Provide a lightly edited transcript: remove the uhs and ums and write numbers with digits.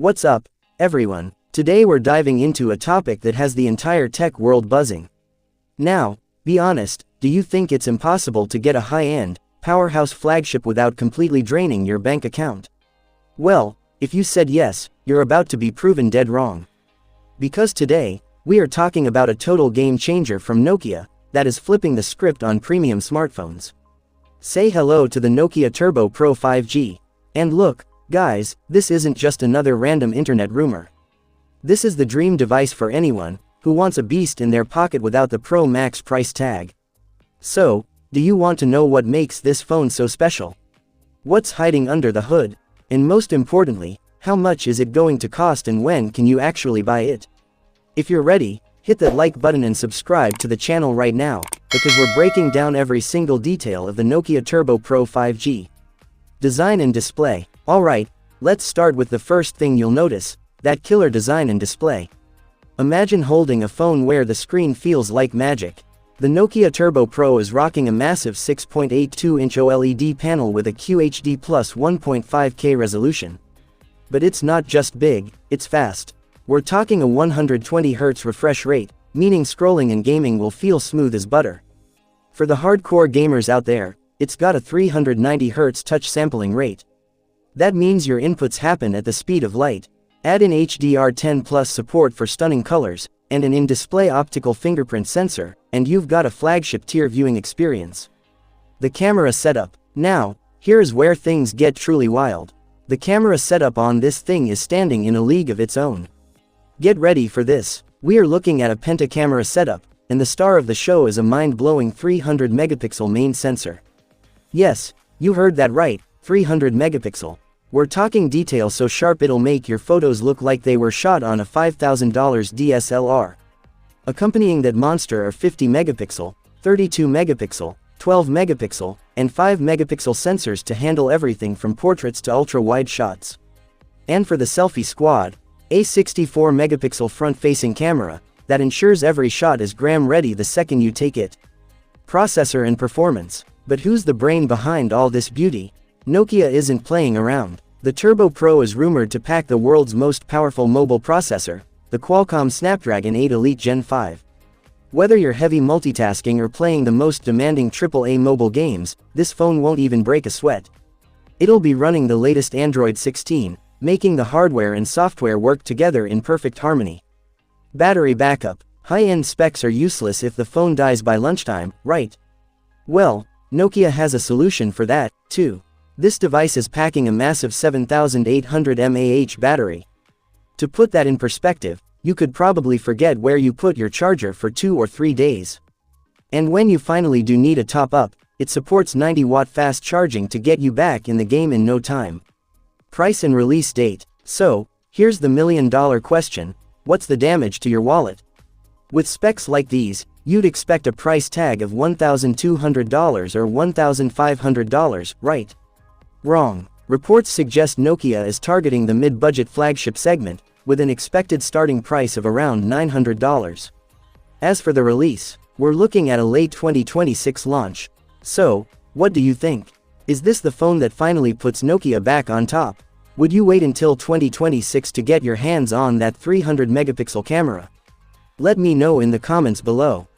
What's up, everyone? Today we're diving into a topic that has the entire tech world buzzing. Now, be honest, do you think it's impossible to get a high-end, powerhouse flagship without completely draining your bank account? Well, if you said yes, you're about to be proven dead wrong. Because today, we are talking about a total game changer from Nokia, that is flipping the script on premium smartphones. Say hello to the Nokia Turbo Pro 5G. And look, guys, this isn't just another random internet rumor. This is the dream device for anyone who wants a beast in their pocket without the Pro Max price tag. So, do you want to know what makes this phone so special? What's hiding under the hood? And most importantly, how much is it going to cost and when can you actually buy it? If you're ready, hit that like button and subscribe to the channel right now, because we're breaking down every single detail of the Nokia Turbo Pro 5G. Design and display. Alright, let's start with the first thing you'll notice, that killer design and display. Imagine holding a phone where the screen feels like magic. The Nokia Turbo Pro is rocking a massive 6.82-inch OLED panel with a QHD+ 1.5K resolution. But it's not just big, it's fast. We're talking a 120Hz refresh rate, meaning scrolling and gaming will feel smooth as butter. For the hardcore gamers out there, it's got a 390Hz touch sampling rate. That means your inputs happen at the speed of light. Add in HDR10+ support for stunning colors, and an in-display optical fingerprint sensor, and you've got a flagship-tier viewing experience. The camera setup. Now, here's where things get truly wild. The camera setup on this thing is standing in a league of its own. Get ready for this. We are looking at a penta-camera setup, and the star of the show is a mind-blowing 300-megapixel main sensor. Yes, you heard that right, 300 megapixel. We're talking detail so sharp it'll make your photos look like they were shot on a $5,000 DSLR. Accompanying that monster are 50 megapixel, 32 megapixel, 12 megapixel, and 5 megapixel sensors to handle everything from portraits to ultra-wide shots. And for the selfie squad, a 64 megapixel front-facing camera that ensures every shot is gram-ready the second you take it. Processor and performance. But who's the brain behind all this beauty? Nokia isn't playing around. The Turbo Pro is rumored to pack the world's most powerful mobile processor, the Qualcomm Snapdragon 8 Elite Gen 5. Whether you're heavy multitasking or playing the most demanding AAA mobile games, this phone won't even break a sweat. It'll be running the latest Android 16, making the hardware and software work together in perfect harmony. Battery backup. High-end specs are useless if the phone dies by lunchtime, right? Well, Nokia has a solution for that, too. This device is packing a massive 7800 mAh battery. To put that in perspective, you could probably forget where you put your charger for 2 or 3 days. And when you finally do need a top-up, it supports 90-watt fast charging to get you back in the game in no time. Price and release date. So, here's the million-dollar question, what's the damage to your wallet? With specs like these, you'd expect a price tag of $1,200 or $1,500, right? Wrong. Reports suggest Nokia is targeting the mid-budget flagship segment, with an expected starting price of around $900. As for the release, we're looking at a late 2026 launch. So, what do you think? Is this the phone that finally puts Nokia back on top? Would you wait until 2026 to get your hands on that 300-megapixel camera? Let me know in the comments below.